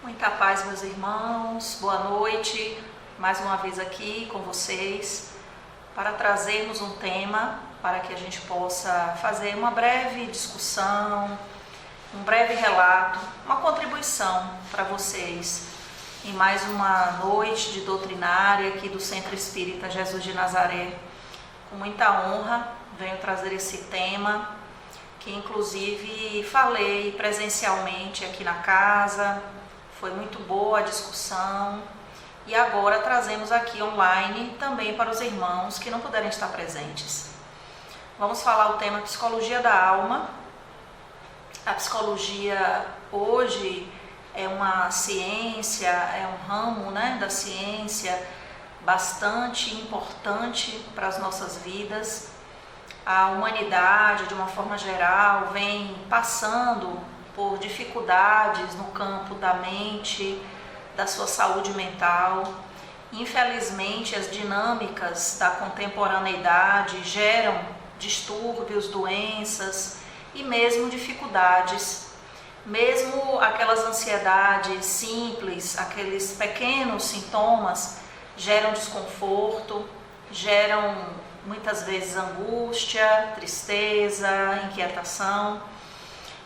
Muita paz, meus irmãos, boa noite, mais uma vez aqui com vocês, para trazermos um tema para que a gente possa fazer uma breve discussão, um breve relato, uma contribuição para vocês em mais uma noite de doutrinária aqui do Centro Espírita Jesus de Nazaré. Com muita honra venho trazer esse tema, que inclusive falei presencialmente aqui na casa. Foi muito boa a discussão e agora trazemos aqui online também para os irmãos que não puderem estar presentes. Vamos falar o tema Psicologia da Alma. A psicologia hoje é uma ciência, é um ramo, da ciência bastante importante para as nossas vidas. A humanidade, de uma forma geral, vem passando por dificuldades no campo da mente, da sua saúde mental. Infelizmente, as dinâmicas da contemporaneidade geram distúrbios, doenças e mesmo dificuldades. Mesmo aquelas ansiedades simples, aqueles pequenos sintomas geram desconforto, geram muitas vezes angústia, tristeza, inquietação.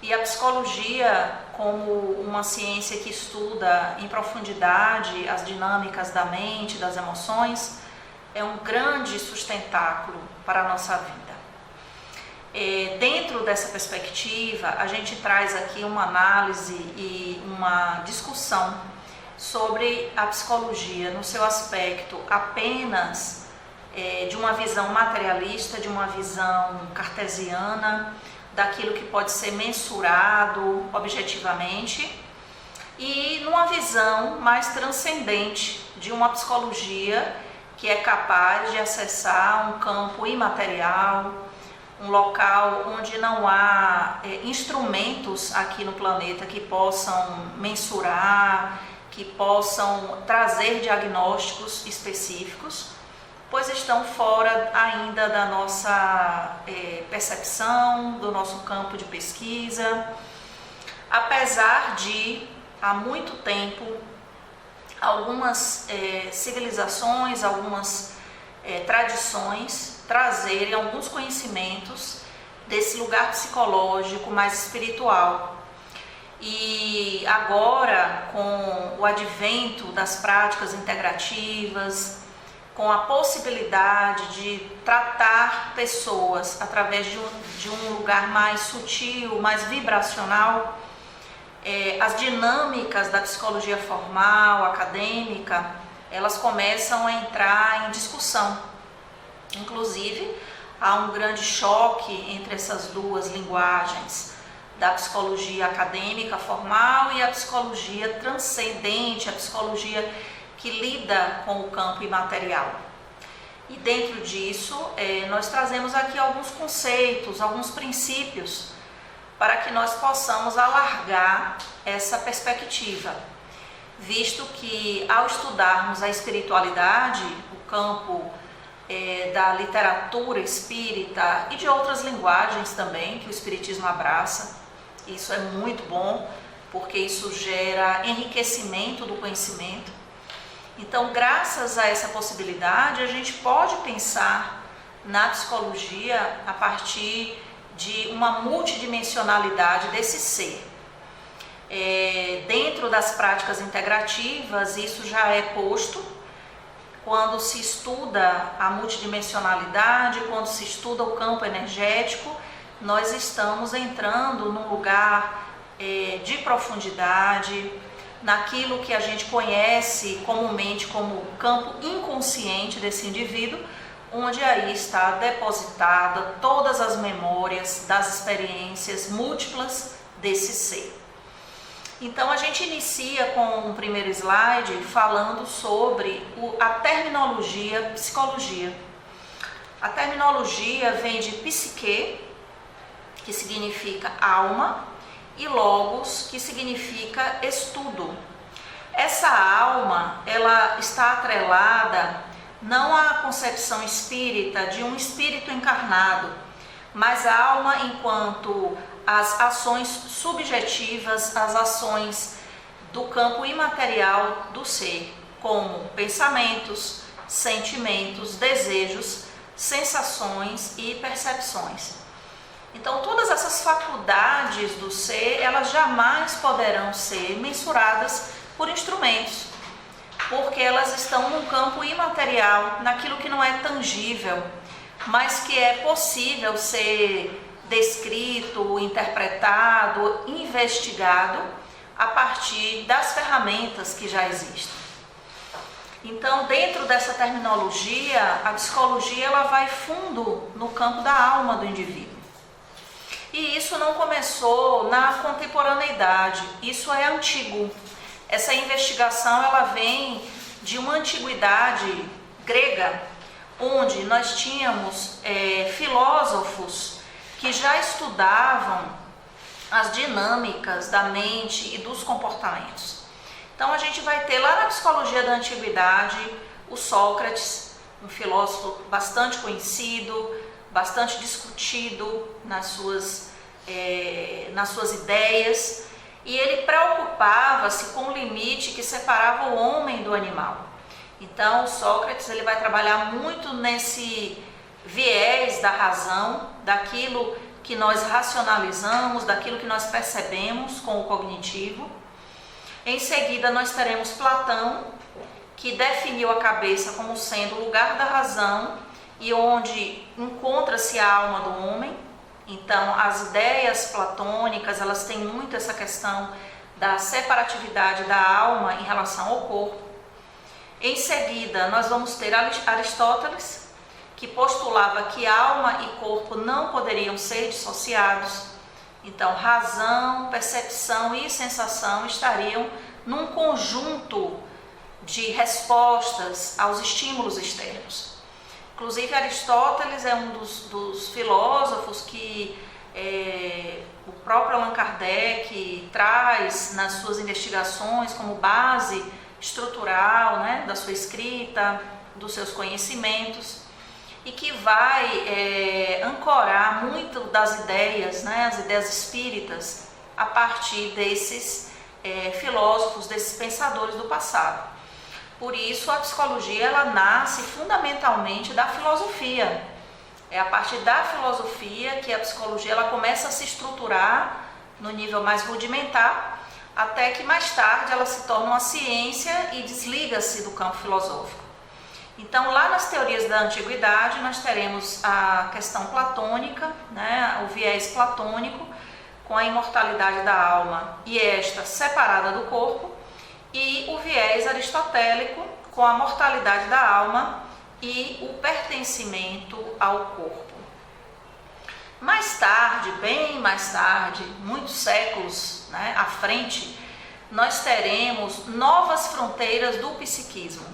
E a psicologia, como uma ciência que estuda em profundidade as dinâmicas da mente, das emoções, é um grande sustentáculo para a nossa vida. Dentro dessa perspectiva, a gente traz aqui uma análise e uma discussão sobre a psicologia no seu aspecto apenas de uma visão materialista, de uma visão cartesiana, daquilo que pode ser mensurado objetivamente, e numa visão mais transcendente de uma psicologia que é capaz de acessar um campo imaterial, um local onde não há instrumentos aqui no planeta que possam mensurar, que possam trazer diagnósticos específicos, pois estão fora ainda da nossa percepção, do nosso campo de pesquisa, apesar de, há muito tempo, algumas civilizações, algumas tradições trazerem alguns conhecimentos desse lugar psicológico mais espiritual. E agora, com o advento das práticas integrativas, com a possibilidade de tratar pessoas através de um lugar mais sutil, mais vibracional, as dinâmicas da psicologia formal, acadêmica, elas começam a entrar em discussão. Inclusive, há um grande choque entre essas duas linguagens, da psicologia acadêmica formal e a psicologia transcendente, a psicologia que lida com o campo imaterial. E dentro disso, nós trazemos aqui alguns conceitos, alguns princípios, para que nós possamos alargar essa perspectiva, visto que ao estudarmos a espiritualidade, o campo da literatura espírita e de outras linguagens também, que o espiritismo abraça, isso é muito bom, porque isso gera enriquecimento do conhecimento. Então, graças a essa possibilidade, a gente pode pensar na psicologia a partir de uma multidimensionalidade desse ser. Dentro das práticas integrativas, isso já é posto quando se estuda a multidimensionalidade, quando se estuda o campo energético. Nós estamos entrando num lugar de profundidade, naquilo que a gente conhece comumente como o campo inconsciente desse indivíduo, onde aí está depositada todas as memórias das experiências múltiplas desse ser. Então a gente inicia com um primeiro slide falando sobre a terminologia psicologia. A terminologia vem de psique, que significa alma, e logos, que significa estudo. Essa alma, ela está atrelada não à concepção espírita de um espírito encarnado, mas a alma enquanto as ações subjetivas, as ações do campo imaterial do ser, como pensamentos, sentimentos, desejos, sensações e percepções. Então, todas essas faculdades do ser, elas jamais poderão ser mensuradas por instrumentos, porque elas estão num campo imaterial, naquilo que não é tangível, mas que é possível ser descrito, interpretado, investigado a partir das ferramentas que já existem. Então, dentro dessa terminologia, a psicologia ela vai fundo no campo da alma do indivíduo. E isso não começou na contemporaneidade, isso é antigo. Essa investigação ela vem de uma antiguidade grega, onde nós tínhamos filósofos que já estudavam as dinâmicas da mente e dos comportamentos. Então a gente vai ter lá na psicologia da antiguidade o Sócrates, um filósofo bastante conhecido, bastante discutido nas suas ideias, e ele preocupava-se com o limite que separava o homem do animal. Então Sócrates ele vai trabalhar muito nesse viés da razão, daquilo que nós racionalizamos, daquilo que nós percebemos com o cognitivo. Em seguida nós teremos Platão, que definiu a cabeça como sendo o lugar da razão e onde encontra-se a alma do homem. Então as ideias platônicas, elas têm muito essa questão da separatividade da alma em relação ao corpo. Em seguida nós vamos ter Aristóteles, que postulava que alma e corpo não poderiam ser dissociados. Então razão, percepção e sensação estariam num conjunto de respostas aos estímulos externos. Inclusive Aristóteles é um dos filósofos que o próprio Allan Kardec traz nas suas investigações como base estrutural, né, da sua escrita, dos seus conhecimentos, e que vai ancorar muito das ideias, né, as ideias espíritas, a partir desses filósofos, desses pensadores do passado. Por isso a psicologia ela nasce fundamentalmente da filosofia. É a partir da filosofia que a psicologia ela começa a se estruturar no nível mais rudimentar, até que mais tarde ela se torna uma ciência e desliga-se do campo filosófico. Então, lá nas teorias da antiguidade, nós teremos a questão platônica, né, o viés platônico, com a imortalidade da alma e esta separada do corpo, e o viés aristotélico, com a mortalidade da alma e o pertencimento ao corpo. Mais tarde, bem mais tarde, muitos séculos, né, à frente, nós teremos novas fronteiras do psiquismo.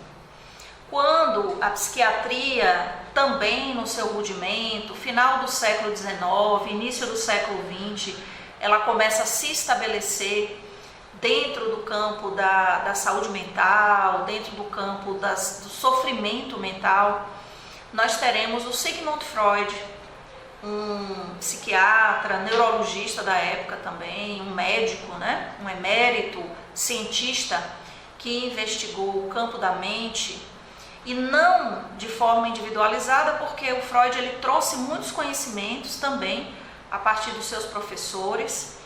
Quando a psiquiatria, também no seu rudimento, final do século XIX, início do século XX, ela começa a se estabelecer dentro do campo da saúde mental, dentro do campo do sofrimento mental, nós teremos o Sigmund Freud, um psiquiatra, neurologista da época também, um médico, né? Um emérito cientista que investigou o campo da mente, e não de forma individualizada, porque o Freud ele trouxe muitos conhecimentos também a partir dos seus professores,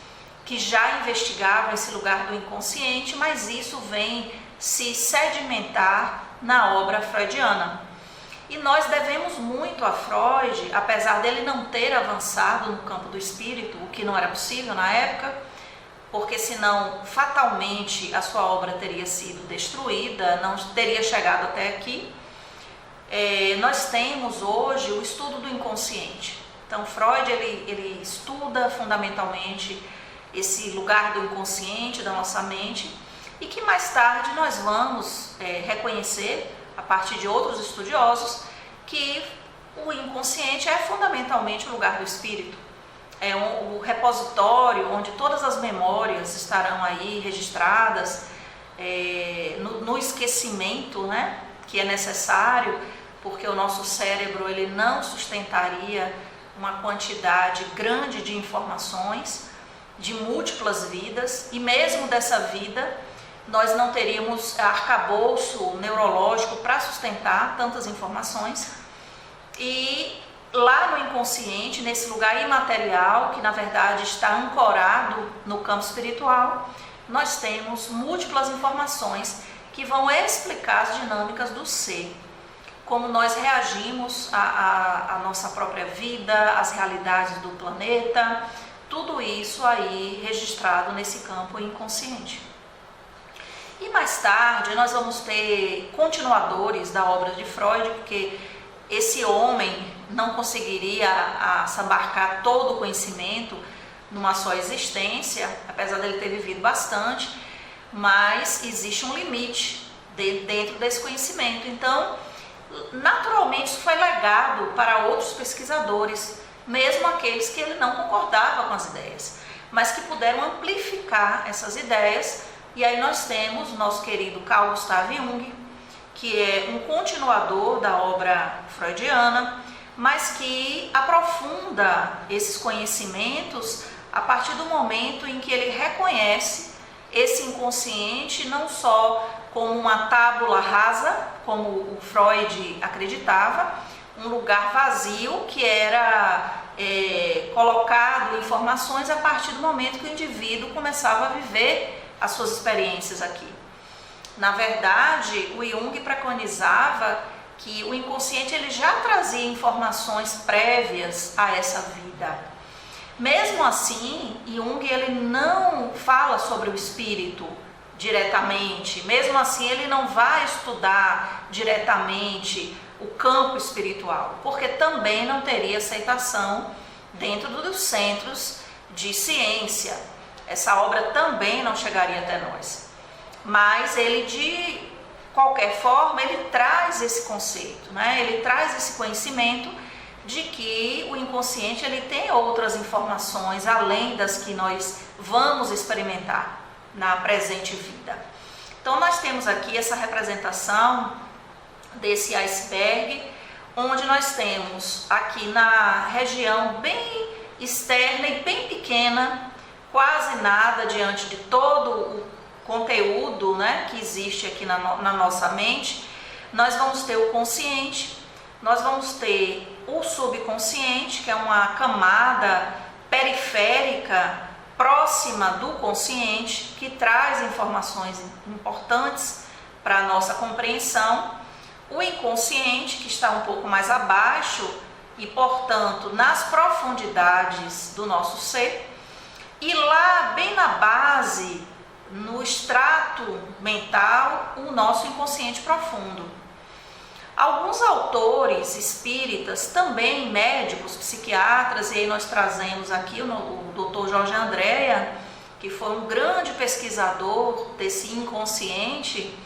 que já investigavam esse lugar do inconsciente, mas isso vem se sedimentar na obra freudiana. E nós devemos muito a Freud, apesar dele não ter avançado no campo do espírito, o que não era possível na época, porque senão fatalmente a sua obra teria sido destruída, não teria chegado até aqui. Nós temos hoje o estudo do inconsciente. Então Freud ele estuda fundamentalmente esse lugar do inconsciente, da nossa mente, e que mais tarde nós vamos reconhecer, a partir de outros estudiosos, que o inconsciente é fundamentalmente o lugar do espírito. É o repositório onde todas as memórias estarão aí registradas, no esquecimento, né, que é necessário, porque o nosso cérebro ele não sustentaria uma quantidade grande de informações, de múltiplas vidas, e mesmo dessa vida nós não teríamos arcabouço neurológico para sustentar tantas informações. E lá no inconsciente, nesse lugar imaterial, que na verdade está ancorado no campo espiritual, nós temos múltiplas informações que vão explicar as dinâmicas do ser, como nós reagimos à nossa própria vida, às realidades do planeta, tudo isso aí registrado nesse campo inconsciente. E mais tarde nós vamos ter continuadores da obra de Freud, porque esse homem não conseguiria abarcar todo o conhecimento numa só existência, apesar dele ter vivido bastante, mas existe um limite dentro desse conhecimento. Então, naturalmente, isso foi legado para outros pesquisadores, mesmo aqueles que ele não concordava com as ideias, mas que puderam amplificar essas ideias. E aí nós temos o nosso querido Carl Gustav Jung, que é um continuador da obra freudiana, mas que aprofunda esses conhecimentos a partir do momento em que ele reconhece esse inconsciente não só como uma tábula rasa, como o Freud acreditava, um lugar vazio que era colocado informações a partir do momento que o indivíduo começava a viver as suas experiências aqui. Na verdade, o Jung preconizava que o inconsciente ele já trazia informações prévias a essa vida. Mesmo assim, Jung ele não fala sobre o espírito diretamente, mesmo assim ele não vai estudar diretamente o campo espiritual, porque também não teria aceitação dentro dos centros de ciência. Essa obra também não chegaria até nós. Mas ele, de qualquer forma, ele traz esse conceito, né? Ele traz esse conhecimento de que o inconsciente ele tem outras informações além das que nós vamos experimentar na presente vida. Então nós temos aqui essa representação desse iceberg, onde nós temos aqui na região bem externa e bem pequena, quase nada diante de todo o conteúdo, né, que existe aqui na nossa mente, nós vamos ter o consciente, nós vamos ter o subconsciente, que é uma camada periférica próxima do consciente, que traz informações importantes para a nossa compreensão, o inconsciente, que está um pouco mais abaixo e, portanto, nas profundidades do nosso ser, e lá, bem na base, no extrato mental, o nosso inconsciente profundo. Alguns autores espíritas, também médicos, psiquiatras, e aí nós trazemos aqui o Dr. Jorge Andréa, que foi um grande pesquisador desse inconsciente,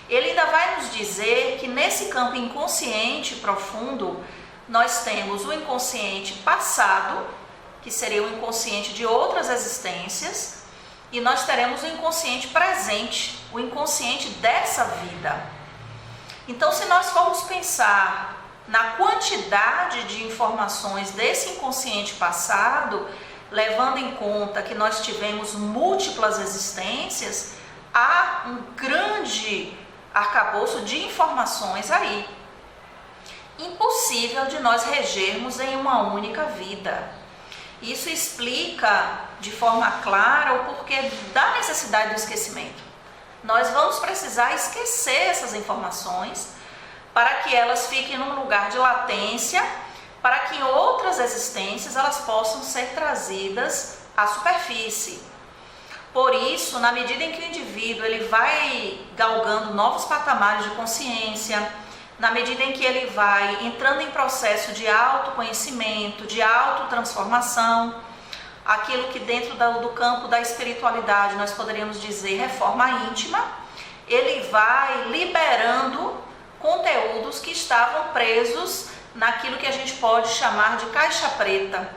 ele ainda vai nos dizer que nesse campo inconsciente profundo, nós temos o inconsciente passado, que seria o inconsciente de outras existências, e nós teremos o inconsciente presente, o inconsciente dessa vida. Então, se nós formos pensar na quantidade de informações desse inconsciente passado, levando em conta que nós tivemos múltiplas existências, há um grande arcabouço de informações aí. Impossível de nós regermos em uma única vida. Isso explica de forma clara o porquê da necessidade do esquecimento. Nós vamos precisar esquecer essas informações para que elas fiquem num lugar de latência, para que em outras existências elas possam ser trazidas à superfície. Por isso, na medida em que o indivíduo ele vai galgando novos patamares de consciência, na medida em que ele vai entrando em processo de autoconhecimento, de autotransformação, aquilo que dentro do campo da espiritualidade nós poderíamos dizer reforma íntima, ele vai liberando conteúdos que estavam presos naquilo que a gente pode chamar de caixa preta,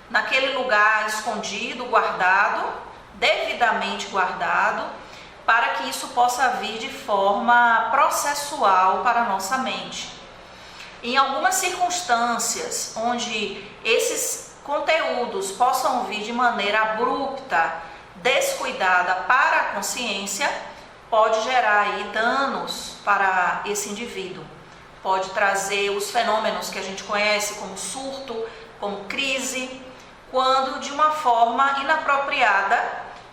naquele lugar escondido, guardado, devidamente guardado, para que isso possa vir de forma processual para a nossa mente. Em algumas circunstâncias onde esses conteúdos possam vir de maneira abrupta, descuidada para a consciência, pode gerar aí danos para esse indivíduo. Pode trazer os fenômenos que a gente conhece como surto, como crise, quando de uma forma inapropriada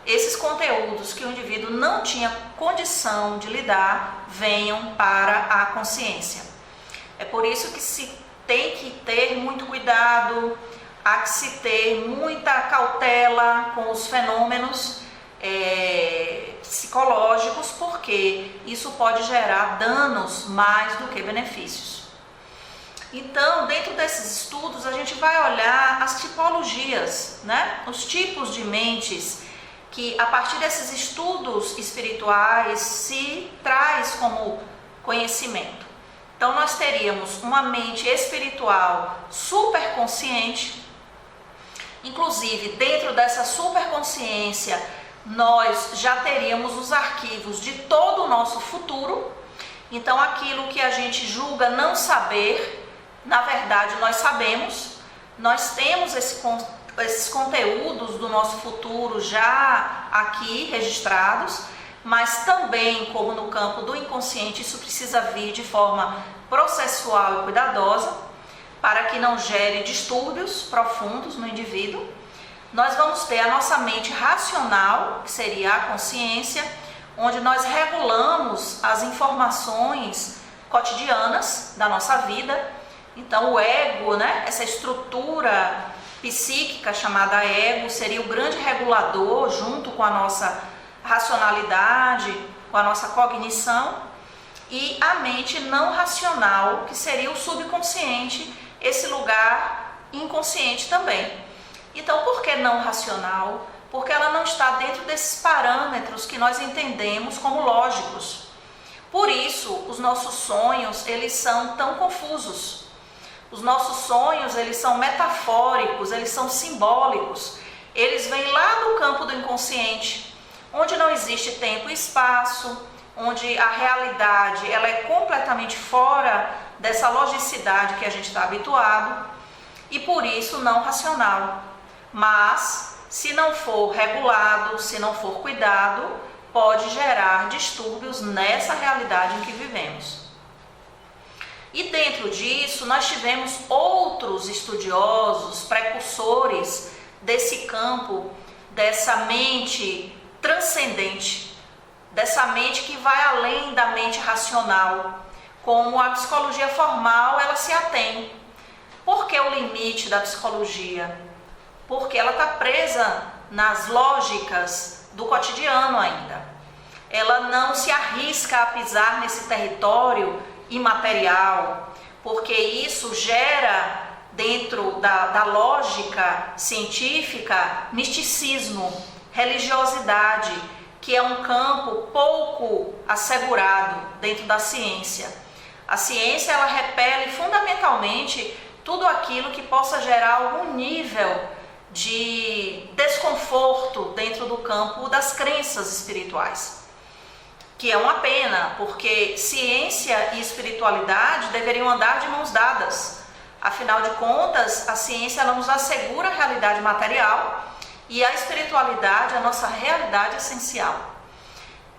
esses conteúdos que o indivíduo não tinha condição de lidar venham para a consciência. É por isso que se tem que ter muito cuidado, há que se ter muita cautela com os fenômenos psicológicos, porque isso pode gerar danos mais do que benefícios. Então, dentro desses estudos, a gente vai olhar as tipologias, né? Os tipos de mentes que, a partir desses estudos espirituais, se traz como conhecimento. Então, nós teríamos uma mente espiritual superconsciente. Inclusive, dentro dessa superconsciência, nós já teríamos os arquivos de todo o nosso futuro. Então, aquilo que a gente julga não saber, na verdade, nós sabemos. Nós temos esses conteúdos do nosso futuro já aqui registrados, mas também, como no campo do inconsciente, isso precisa vir de forma processual e cuidadosa, para que não gere distúrbios profundos no indivíduo. Nós vamos ter a nossa mente racional, que seria a consciência, onde nós regulamos as informações cotidianas da nossa vida. Então o ego, né, essa estrutura psíquica chamada ego, seria o grande regulador junto com a nossa racionalidade, com a nossa cognição, e a mente não racional, que seria o subconsciente, esse lugar inconsciente também. Então, por que não racional? Porque ela não está dentro desses parâmetros que nós entendemos como lógicos. Por isso, os nossos sonhos, eles são tão confusos. Os nossos sonhos, eles são metafóricos, eles são simbólicos. Eles vêm lá do campo do inconsciente, onde não existe tempo e espaço, onde a realidade ela é completamente fora dessa logicidade que a gente está habituado, e por isso não racional. Mas, se não for regulado, se não for cuidado, pode gerar distúrbios nessa realidade em que vivemos. E dentro disso, nós tivemos outros estudiosos, precursores desse campo, dessa mente transcendente, dessa mente que vai além da mente racional, como a psicologia formal ela se atém. Por que o limite da psicologia? Porque ela está presa nas lógicas do cotidiano ainda. Ela não se arrisca a pisar nesse território imaterial, porque isso gera, dentro da lógica científica, misticismo, religiosidade, que é um campo pouco assegurado dentro da ciência. A ciência ela repele fundamentalmente tudo aquilo que possa gerar algum nível de desconforto dentro do campo das crenças espirituais, que é uma pena, porque ciência e espiritualidade deveriam andar de mãos dadas. Afinal de contas, a ciência ela nos assegura a realidade material e a espiritualidade a nossa realidade essencial.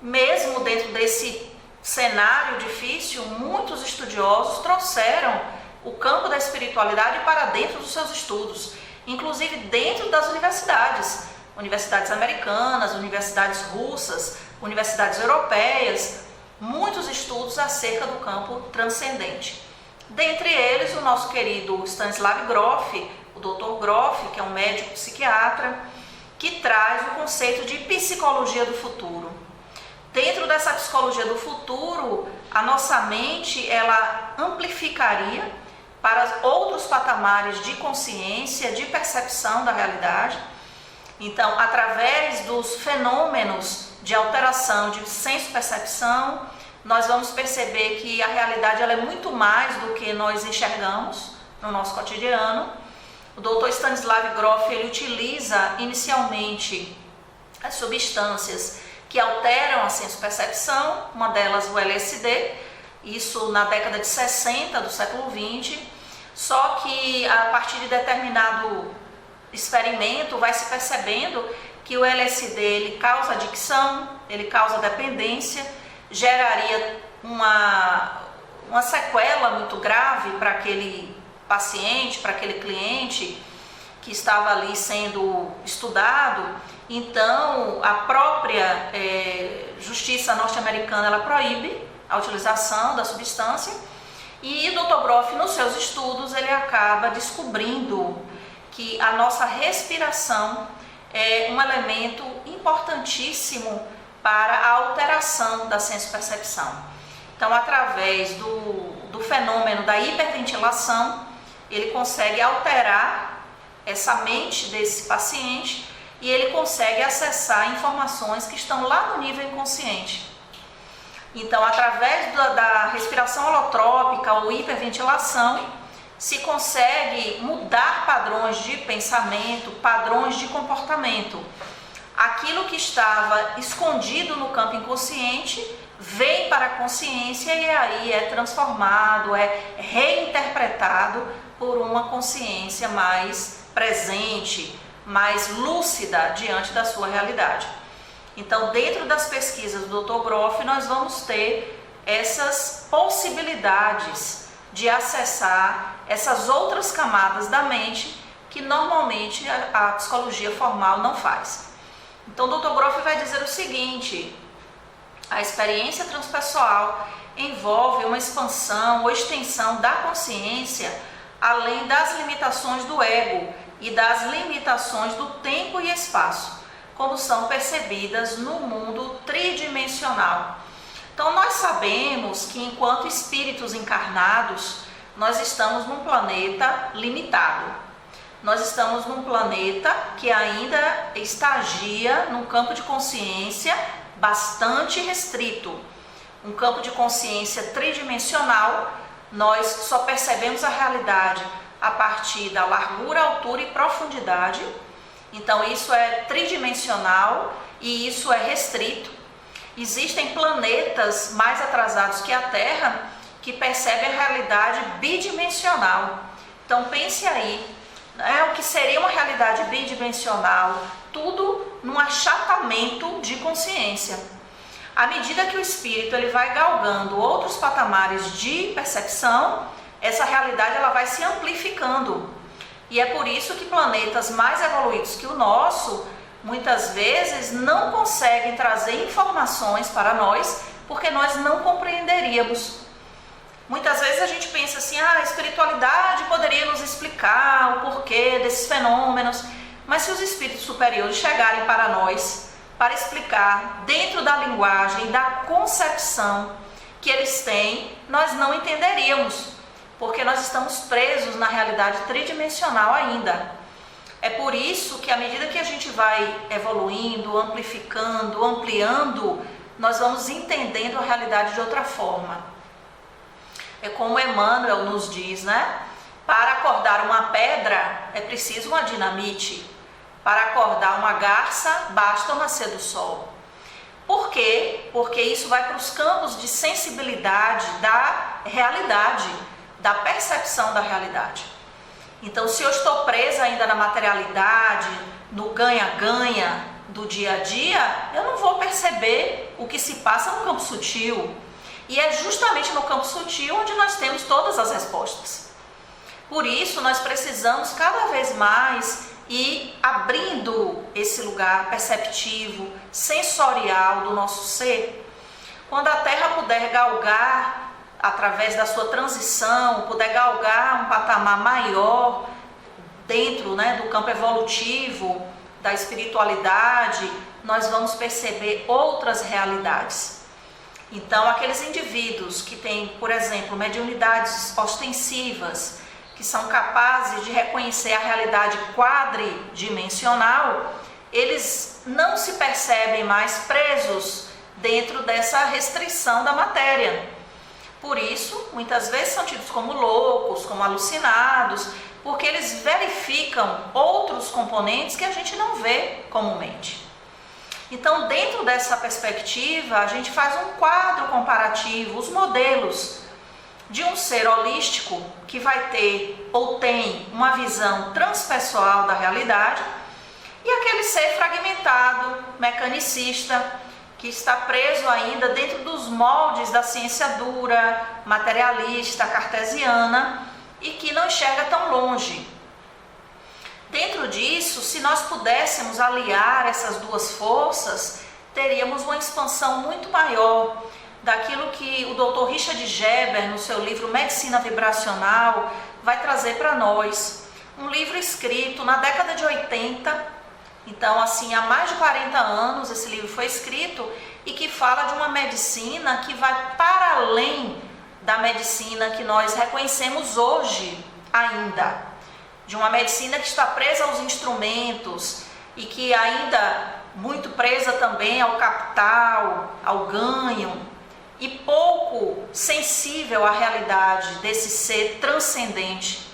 Mesmo dentro desse cenário difícil, muitos estudiosos trouxeram o campo da espiritualidade para dentro dos seus estudos, inclusive dentro das universidades, universidades americanas, universidades russas, universidades europeias, muitos estudos acerca do campo transcendente. Dentre eles, o nosso querido Stanislav Grof, o Dr. Grof, que é um médico psiquiatra, que traz o conceito de psicologia do futuro. Dentro dessa psicologia do futuro, a nossa mente ela amplificaria para outros patamares de consciência, de percepção da realidade. Então, através dos fenômenos de alteração de senso-percepção, nós vamos perceber que a realidade ela é muito mais do que nós enxergamos no nosso cotidiano. O Dr. Stanislav Grof ele utiliza inicialmente as substâncias que alteram a senso-percepção, uma delas o LSD, isso na década de 60 do século 20, só que a partir de determinado experimento vai se percebendo que o LSD ele causa adicção, ele causa dependência, geraria uma sequela muito grave para aquele paciente, para aquele cliente que estava ali sendo estudado. Então, a própria justiça norte-americana ela proíbe a utilização da substância e o Dr. Grof, nos seus estudos, ele acaba descobrindo que a nossa respiração é um elemento importantíssimo para a alteração da senso-percepção. Então, através do fenômeno da hiperventilação, ele consegue alterar essa mente desse paciente e ele consegue acessar informações que estão lá no nível inconsciente. Então, através da respiração holotrópica ou hiperventilação, se consegue mudar padrões de pensamento, padrões de comportamento. Aquilo que estava escondido no campo inconsciente vem para a consciência e aí é transformado, é reinterpretado por uma consciência mais presente, mais lúcida diante da sua realidade. Então, dentro das pesquisas do Dr. Grof, nós vamos ter essas possibilidades de acessar essas outras camadas da mente que normalmente a psicologia formal não faz. Então, o Dr. Grof vai dizer o seguinte: a experiência transpessoal envolve uma expansão ou extensão da consciência além das limitações do ego e das limitações do tempo e espaço, como são percebidas no mundo tridimensional. Então, nós sabemos que enquanto espíritos encarnados, nós estamos num planeta limitado. Nós estamos num planeta que ainda estagia num campo de consciência bastante restrito. Um campo de consciência tridimensional, nós só percebemos a realidade a partir da largura, altura e profundidade. Então, isso é tridimensional e isso é restrito. Existem planetas mais atrasados que a Terra que percebem a realidade bidimensional. Então, pense aí, o que seria uma realidade bidimensional, tudo num achatamento de consciência. À medida que o espírito ele vai galgando outros patamares de percepção, essa realidade ela vai se amplificando. E é por isso que planetas mais evoluídos que o nosso, muitas vezes não conseguem trazer informações para nós, porque nós não compreenderíamos. Muitas vezes a gente pensa assim, a espiritualidade poderia nos explicar o porquê desses fenômenos, mas se os espíritos superiores chegarem para nós, para explicar dentro da linguagem, da concepção que eles têm, nós não entenderíamos, porque nós estamos presos na realidade tridimensional ainda. É por isso que à medida que a gente vai evoluindo, amplificando, ampliando, nós vamos entendendo a realidade de outra forma. É como Emmanuel nos diz, né? Para acordar uma pedra é preciso uma dinamite. Para acordar uma garça basta o nascer do sol. Por quê? Porque isso vai para os campos de sensibilidade da realidade, da percepção da realidade. Então, se eu estou presa ainda na materialidade, no ganha-ganha do dia a dia, eu não vou perceber o que se passa no campo sutil. E é justamente no campo sutil onde nós temos todas as respostas. Por isso, nós precisamos cada vez mais ir abrindo esse lugar perceptivo, sensorial do nosso ser. Quando a Terra puder galgar, através da sua transição, puder galgar um patamar maior dentro, do campo evolutivo, da espiritualidade, nós vamos perceber outras realidades. Então, aqueles indivíduos que têm, por exemplo, mediunidades ostensivas, que são capazes de reconhecer a realidade quadridimensional, eles não se percebem mais presos dentro dessa restrição da matéria. Por isso, muitas vezes são tidos como loucos, como alucinados, porque eles verificam outros componentes que a gente não vê comumente. Então, dentro dessa perspectiva, a gente faz um quadro comparativo, os modelos de um ser holístico que vai ter ou tem uma visão transpessoal da realidade e aquele ser fragmentado, mecanicista, que está preso ainda dentro dos moldes da ciência dura, materialista, cartesiana e que não enxerga tão longe. Dentro disso, se nós pudéssemos aliar essas duas forças, teríamos uma expansão muito maior daquilo que o Dr. Richard Geber, no seu livro Medicina Vibracional, vai trazer para nós. Um livro escrito na década de 80, então assim, há mais de 40 anos esse livro foi escrito, e que fala de uma medicina que vai para além da medicina que nós reconhecemos hoje ainda. De uma medicina que está presa aos instrumentos e que ainda muito presa também ao capital, ao ganho, e pouco sensível à realidade desse ser transcendente.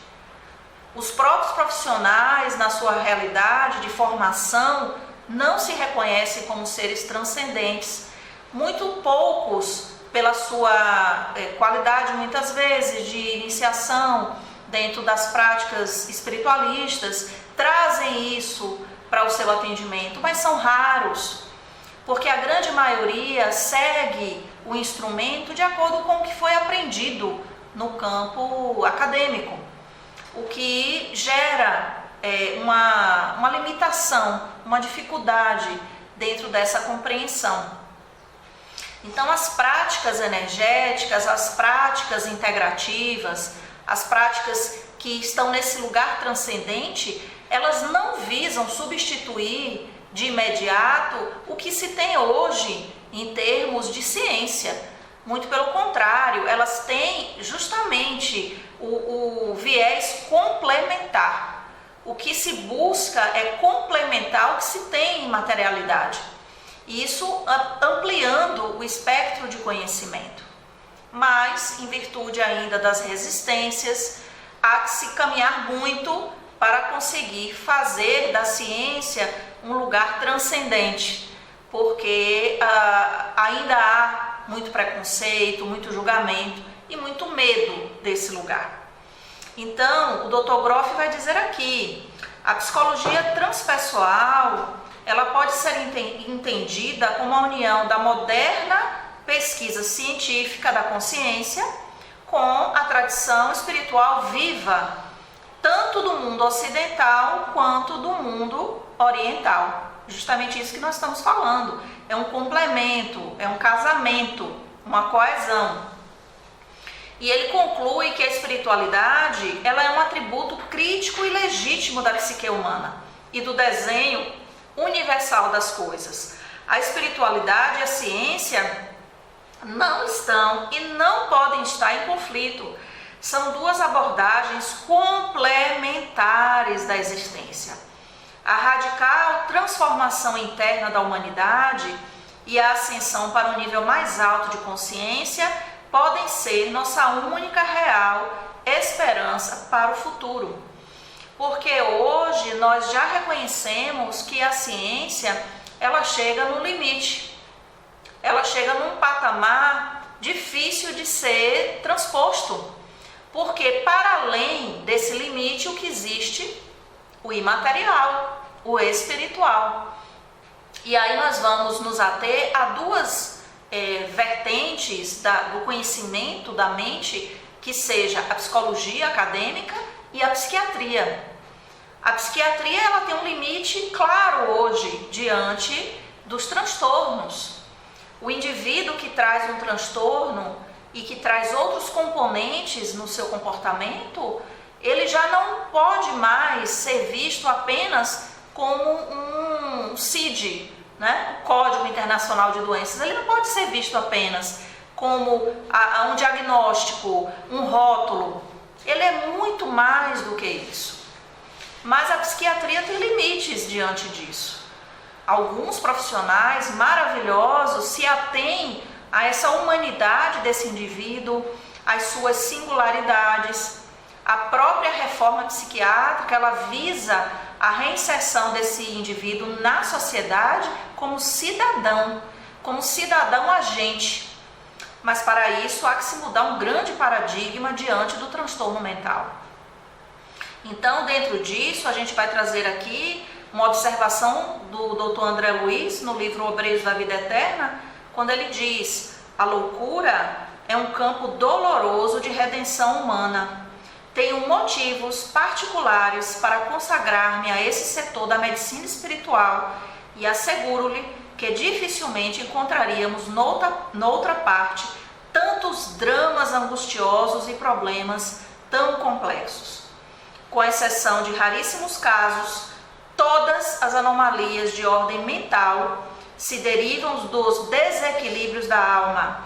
Os próprios profissionais, na sua realidade de formação, não se reconhecem como seres transcendentes. Muito poucos, pela sua qualidade, muitas vezes, de iniciação dentro das práticas espiritualistas, trazem isso para o seu atendimento, mas são raros, porque a grande maioria segue o instrumento de acordo com o que foi aprendido no campo acadêmico, o que gera uma limitação, uma dificuldade dentro dessa compreensão. Então, as práticas energéticas, as práticas integrativas, as práticas que estão nesse lugar transcendente, elas não visam substituir de imediato o que se tem hoje em termos de ciência. Muito pelo contrário, elas têm justamente o viés complementar. O que se busca é complementar o que se tem em materialidade. Isso ampliando o espectro de conhecimento. Mas, em virtude ainda das resistências, há que se caminhar muito para conseguir fazer da ciência um lugar transcendente, porque ainda há muito preconceito, muito julgamento e muito medo desse lugar. Então, o Dr. Grof vai dizer aqui, a psicologia transpessoal, ela pode ser entendida como a união da moderna pesquisa científica da consciência com a tradição espiritual viva, tanto do mundo ocidental quanto do mundo oriental. Justamente isso que nós estamos falando. É um complemento, é um casamento, uma coesão. E ele conclui que a espiritualidade, ela é um atributo crítico e legítimo da psique humana e do desenho universal das coisas. A espiritualidade e a ciência não estão e não podem estar em conflito. São duas abordagens complementares da existência. A radical transformação interna da humanidade e a ascensão para um nível mais alto de consciência podem ser nossa única real esperança para o futuro. Porque hoje nós já reconhecemos que a ciência, ela chega no limite. Ela chega num patamar difícil de ser transposto. Porque para além desse limite, o que existe? O imaterial, o espiritual. E aí nós vamos nos ater a duas vertentes do conhecimento da mente, que seja a psicologia acadêmica e a psiquiatria. A psiquiatria, ela tem um limite claro hoje diante dos transtornos. O indivíduo que traz um transtorno e que traz outros componentes no seu comportamento, ele já não pode mais ser visto apenas como um CID, né? O Código Internacional de Doenças. Ele não pode ser visto apenas como um diagnóstico, um rótulo. Ele é muito mais do que isso. Mas a psiquiatria tem limites diante disso. Alguns profissionais maravilhosos se atêm a essa humanidade desse indivíduo, as suas singularidades. A própria reforma psiquiátrica, ela visa a reinserção desse indivíduo na sociedade como cidadão agente. Mas para isso há que se mudar um grande paradigma diante do transtorno mental. Então, dentro disso, a gente vai trazer aqui uma observação do Dr. André Luiz no livro Obreiros da Vida Eterna, quando ele diz: a loucura é um campo doloroso de redenção humana. Tenho motivos particulares para consagrar-me a esse setor da medicina espiritual e asseguro-lhe que dificilmente encontraríamos noutra parte tantos dramas angustiosos e problemas tão complexos. Com exceção de raríssimos casos, todas as anomalias de ordem mental se derivam dos desequilíbrios da alma.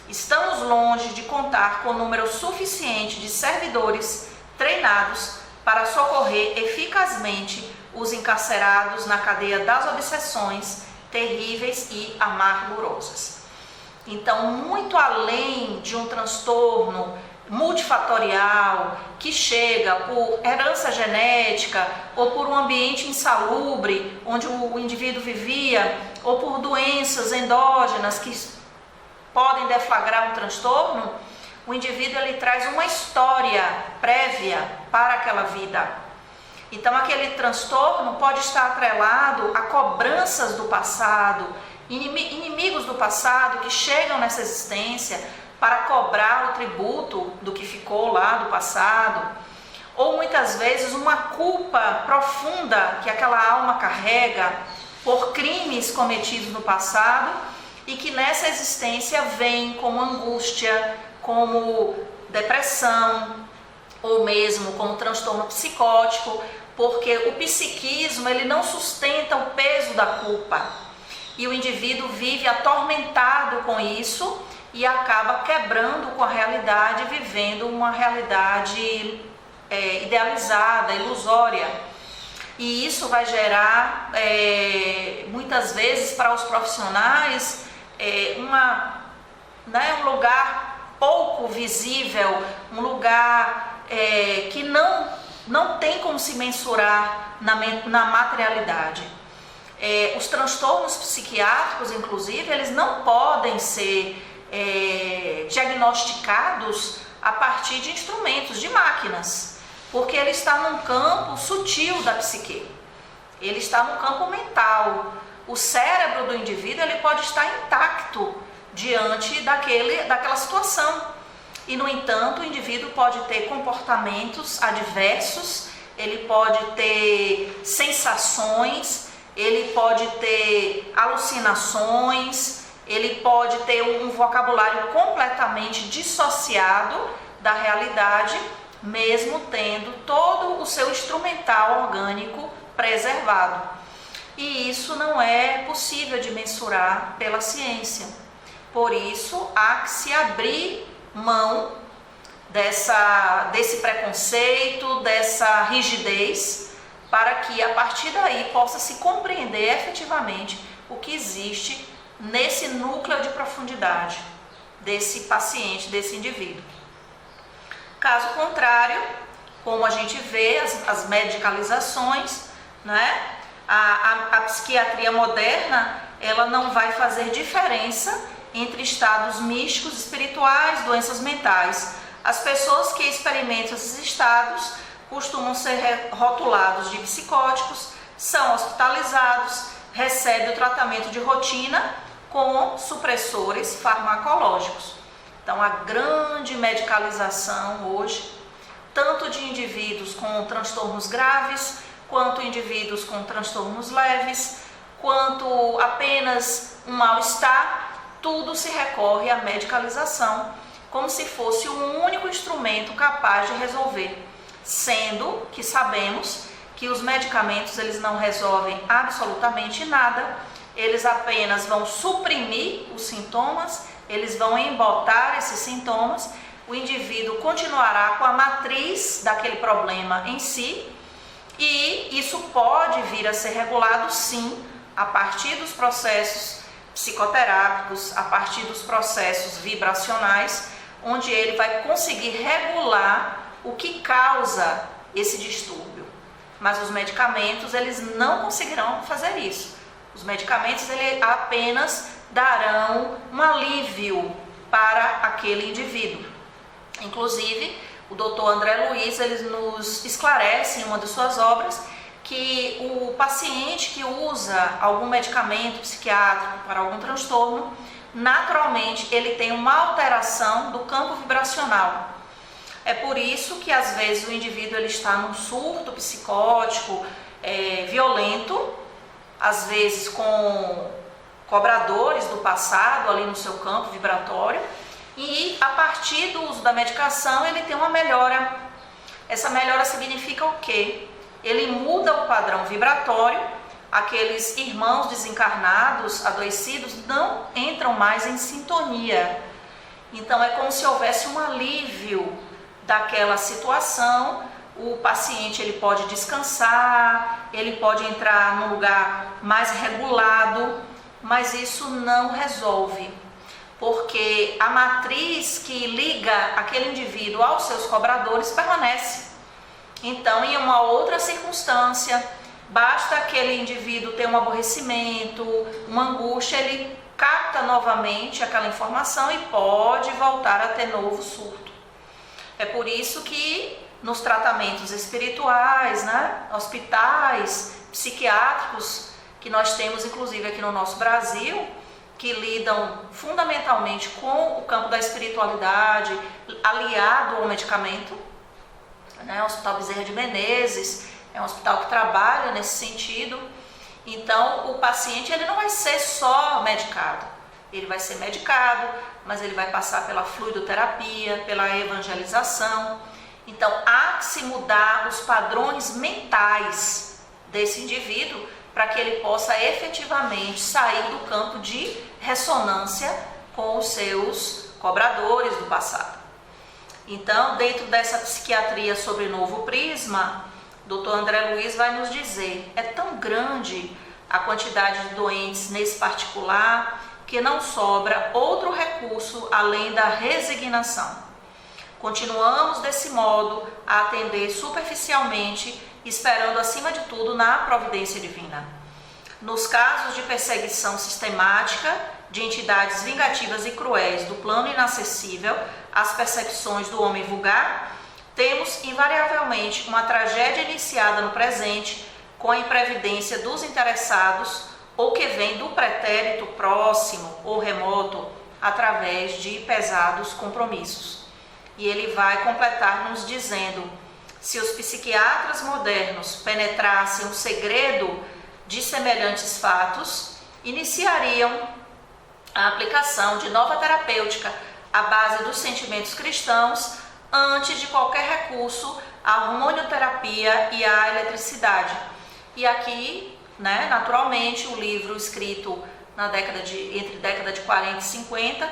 Estamos longe de contar com número suficiente de servidores treinados para socorrer eficazmente os encarcerados na cadeia das obsessões terríveis e amargurosas. Então, muito além de um transtorno multifatorial que chega por herança genética ou por um ambiente insalubre onde o indivíduo vivia, ou por doenças endógenas que podem deflagrar um transtorno, o indivíduo ele traz uma história prévia para aquela vida. Então aquele transtorno pode estar atrelado a cobranças do passado, inimigos do passado que chegam nessa existência para cobrar o tributo do que ficou lá do passado, ou muitas vezes uma culpa profunda que aquela alma carrega por crimes cometidos no passado e que nessa existência vem como angústia, como depressão ou mesmo como transtorno psicótico, porque o psiquismo ele não sustenta o peso da culpa e o indivíduo vive atormentado com isso e acaba quebrando com a realidade, vivendo uma realidade idealizada, ilusória. E isso vai gerar, muitas vezes, para os profissionais, um lugar pouco visível, um lugar que não tem como se mensurar na materialidade. Os transtornos psiquiátricos, inclusive, eles não podem ser diagnosticados a partir de instrumentos, de máquinas, porque ele está num campo sutil da psique, ele está no campo mental. O cérebro do indivíduo ele pode estar intacto diante daquela situação e, no entanto, o indivíduo pode ter comportamentos adversos, ele pode ter sensações, ele pode ter alucinações, ele pode ter um vocabulário completamente dissociado da realidade, mesmo tendo todo o seu instrumental orgânico preservado. E isso não é possível de mensurar pela ciência. Por isso, há que se abrir mão desse preconceito, dessa rigidez, para que a partir daí possa se compreender efetivamente o que existe nesse núcleo de profundidade desse paciente, desse indivíduo. Caso contrário, como a gente vê as medicalizações, né? A psiquiatria moderna, ela não vai fazer diferença entre estados místicos, espirituais, doenças mentais. As pessoas que experimentam esses estados costumam ser rotulados de psicóticos, são hospitalizados, recebem o tratamento de rotina com supressores farmacológicos. Então, a grande medicalização hoje, tanto de indivíduos com transtornos graves, quanto indivíduos com transtornos leves, quanto apenas um mal-estar, tudo se recorre à medicalização, como se fosse um único instrumento capaz de resolver, sendo que sabemos que os medicamentos eles não resolvem absolutamente nada, eles apenas vão suprimir os sintomas, eles vão embotar esses sintomas, o indivíduo continuará com a matriz daquele problema em si, e isso pode vir a ser regulado sim, a partir dos processos psicoterápicos, a partir dos processos vibracionais, onde ele vai conseguir regular o que causa esse distúrbio. Mas os medicamentos, eles não conseguirão fazer isso. Os medicamentos, eles apenas darão um alívio para aquele indivíduo. Inclusive, o Dr. André Luiz, ele nos esclarece em uma de suas obras que o paciente que usa algum medicamento psiquiátrico para algum transtorno, naturalmente ele tem uma alteração do campo vibracional. É por isso que às vezes o indivíduo ele está num surto psicótico violento, às vezes com cobradores do passado ali no seu campo vibratório, e a partir do uso da medicação ele tem uma melhora. Essa melhora significa o quê? Ele muda o padrão vibratório, aqueles irmãos desencarnados, adoecidos, não entram mais em sintonia. Então é como se houvesse um alívio daquela situação. O paciente ele pode descansar, ele pode entrar num lugar mais regulado, mas isso não resolve, porque a matriz que liga aquele indivíduo aos seus cobradores permanece. Então, em uma outra circunstância, basta aquele indivíduo ter um aborrecimento, uma angústia, ele capta novamente aquela informação e pode voltar a ter novo surto. É por isso que nos tratamentos espirituais, hospitais psiquiátricos, que nós temos inclusive aqui no nosso Brasil, que lidam fundamentalmente com o campo da espiritualidade, aliado ao medicamento, o Hospital Bezerra de Menezes é um hospital que trabalha nesse sentido. Então o paciente ele não vai ser só medicado, ele vai ser medicado, mas ele vai passar pela fluidoterapia, pela evangelização. Então há que se mudar os padrões mentais desse indivíduo para que ele possa efetivamente sair do campo de ressonância com os seus cobradores do passado. Então, dentro dessa psiquiatria sobre novo prisma, Dr. André Luiz vai nos dizer, é tão grande a quantidade de doentes nesse particular que não sobra outro recurso além da resignação. Continuamos desse modo a atender superficialmente, esperando acima de tudo na providência divina. Nos casos de perseguição sistemática de entidades vingativas e cruéis do plano inacessível às percepções do homem vulgar, temos invariavelmente uma tragédia iniciada no presente com a imprevidência dos interessados ou que vem do pretérito próximo ou remoto através de pesados compromissos. E ele vai completar nos dizendo: se os psiquiatras modernos penetrassem o segredo de semelhantes fatos, iniciariam a aplicação de nova terapêutica à base dos sentimentos cristãos antes de qualquer recurso à hormonioterapia e à eletricidade. E aqui, naturalmente, o livro escrito entre década de 40 e 50,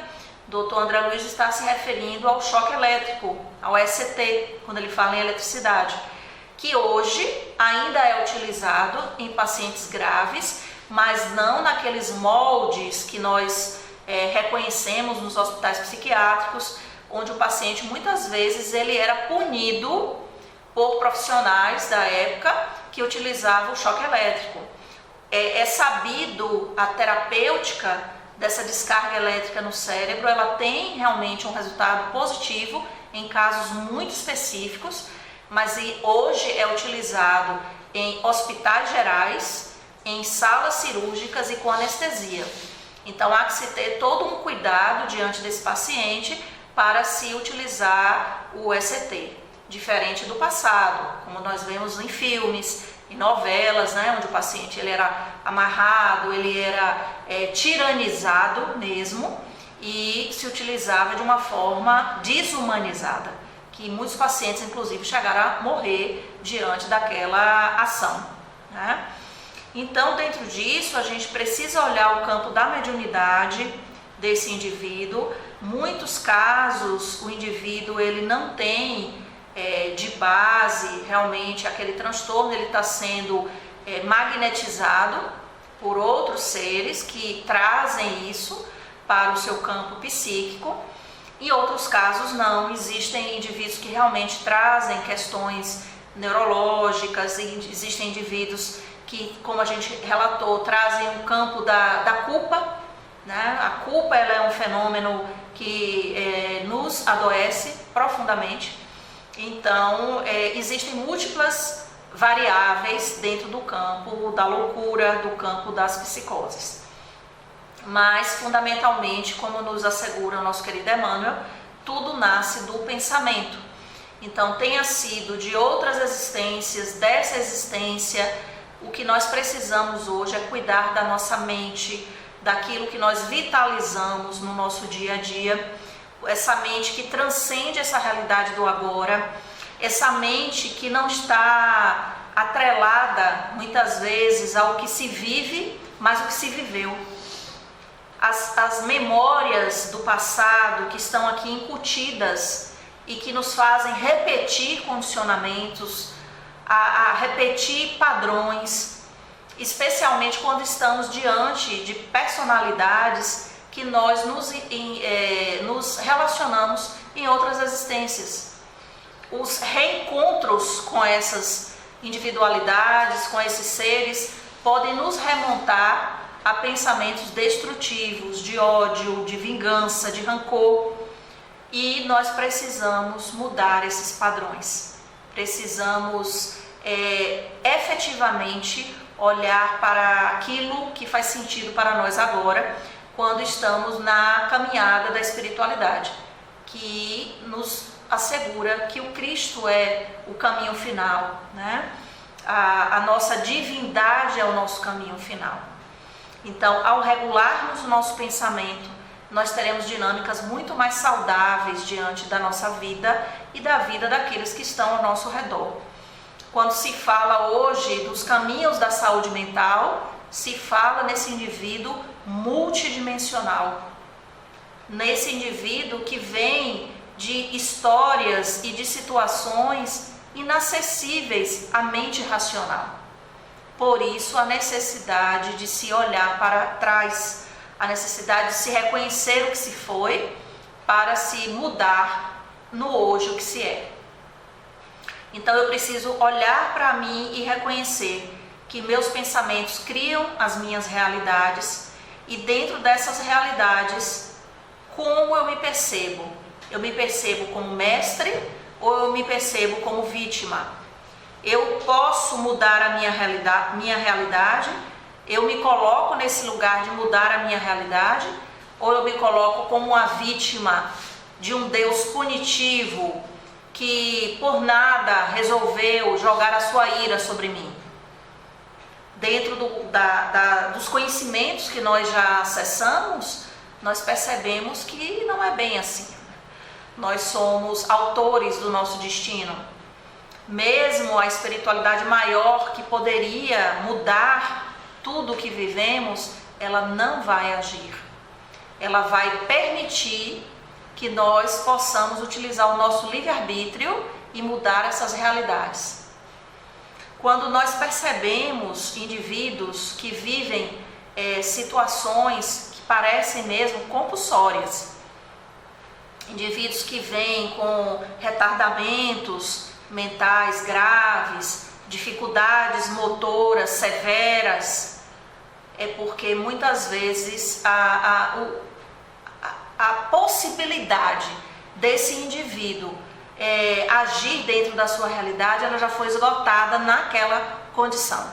Dr. André Luiz está se referindo ao choque elétrico, ao ECT, quando ele fala em eletricidade, que hoje ainda é utilizado em pacientes graves, mas não naqueles moldes que nós reconhecemos nos hospitais psiquiátricos, onde o paciente muitas vezes ele era punido por profissionais da época que utilizavam o choque elétrico. É sabido a terapêutica dessa descarga elétrica no cérebro, ela tem realmente um resultado positivo em casos muito específicos, mas hoje é utilizado em hospitais gerais, em salas cirúrgicas e com anestesia. Então há que se ter todo um cuidado diante desse paciente para se utilizar o ECT, diferente do passado, como nós vemos em filmes, em novelas, onde o paciente ele era amarrado, ele era tiranizado mesmo e se utilizava de uma forma desumanizada, que muitos pacientes inclusive chegaram a morrer diante daquela ação. Então, dentro disso, a gente precisa olhar o campo da mediunidade desse indivíduo. Muitos casos, o indivíduo ele não tem de base realmente aquele transtorno, ele está sendo magnetizado por outros seres que trazem isso para o seu campo psíquico. Em outros casos não, existem indivíduos que realmente trazem questões neurológicas, e existem indivíduos que, como a gente relatou, trazem um campo da culpa. A culpa ela é um fenômeno que nos adoece profundamente. Então, existem múltiplas variáveis dentro do campo da loucura, do campo das psicoses. Mas, fundamentalmente, como nos assegura o nosso querido Emmanuel, tudo nasce do pensamento. Então, tenha sido de outras existências, dessa existência, o que nós precisamos hoje é cuidar da nossa mente, daquilo que nós vitalizamos no nosso dia a dia, essa mente que transcende essa realidade do agora, essa mente que não está atrelada, muitas vezes, ao que se vive, mas ao que se viveu. As memórias do passado que estão aqui incutidas e que nos fazem repetir condicionamentos, a repetir padrões, especialmente quando estamos diante de personalidades que nós nos relacionamos em outras existências. Os reencontros com essas individualidades, com esses seres, podem nos remontar a pensamentos destrutivos, de ódio, de vingança, de rancor. E nós precisamos mudar esses padrões. Precisamos efetivamente olhar para aquilo que faz sentido para nós agora, quando estamos na caminhada da espiritualidade, que nos assegura que o Cristo é o caminho final, né? A nossa divindade é o nosso caminho final. Então, ao regularmos o nosso pensamento, nós teremos dinâmicas muito mais saudáveis diante da nossa vida e da vida daqueles que estão ao nosso redor. Quando se fala hoje dos caminhos da saúde mental, se fala nesse indivíduo multidimensional, nesse indivíduo que vem de histórias e de situações inacessíveis à mente racional. Por isso, a necessidade de se olhar para trás, a necessidade de se reconhecer o que se foi, para se mudar no hoje o que se é. Então eu preciso olhar para mim e reconhecer que meus pensamentos criam as minhas realidades, e dentro dessas realidades, como eu me percebo? Eu me percebo como mestre ou eu me percebo como vítima? Eu posso mudar a minha realidade? Eu me coloco nesse lugar de mudar a minha realidade? Ou eu me coloco como uma vítima de um Deus punitivo que por nada resolveu jogar a sua ira sobre mim? Dentro dos conhecimentos que nós já acessamos, nós percebemos que não é bem assim. Nós somos autores do nosso destino. Mesmo a espiritualidade maior, que poderia mudar tudo o que vivemos, ela não vai agir. Ela vai permitir que nós possamos utilizar o nosso livre-arbítrio e mudar essas realidades. Quando nós percebemos indivíduos que vivem situações que parecem mesmo compulsórias, indivíduos que vêm com retardamentos mentais graves, dificuldades motoras severas, é porque muitas vezes a possibilidade desse indivíduo agir dentro da sua realidade, ela já foi esgotada naquela condição.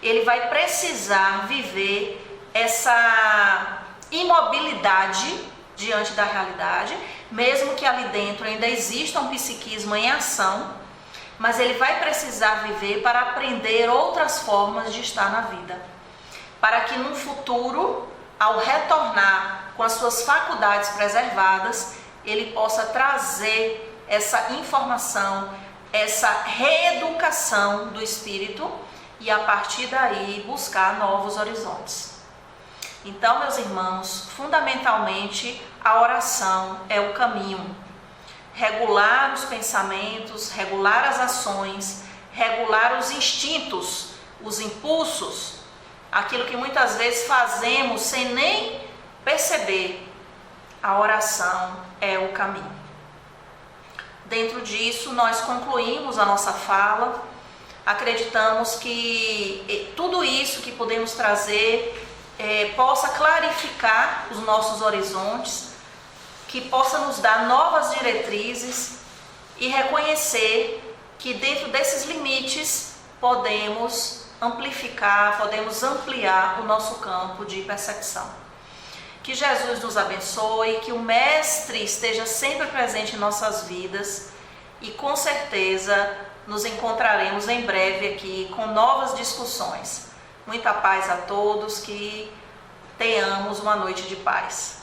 Ele vai precisar viver essa imobilidade diante da realidade, mesmo que ali dentro ainda exista um psiquismo em ação, mas ele vai precisar viver para aprender outras formas de estar na vida, para que no futuro, ao retornar com as suas faculdades preservadas, ele possa trazer essa informação, essa reeducação do espírito e a partir daí buscar novos horizontes. Então, meus irmãos, fundamentalmente a oração é o caminho. Regular os pensamentos, regular as ações, regular os instintos, os impulsos, aquilo que muitas vezes fazemos sem nem perceber. A oração é o caminho. Dentro disso, nós concluímos a nossa fala, acreditamos que tudo isso que podemos trazer possa clarificar os nossos horizontes, que possa nos dar novas diretrizes e reconhecer que dentro desses limites podemos amplificar, podemos ampliar o nosso campo de percepção. Que Jesus nos abençoe, que o Mestre esteja sempre presente em nossas vidas e com certeza nos encontraremos em breve aqui com novas discussões. Muita paz a todos, que tenhamos uma noite de paz.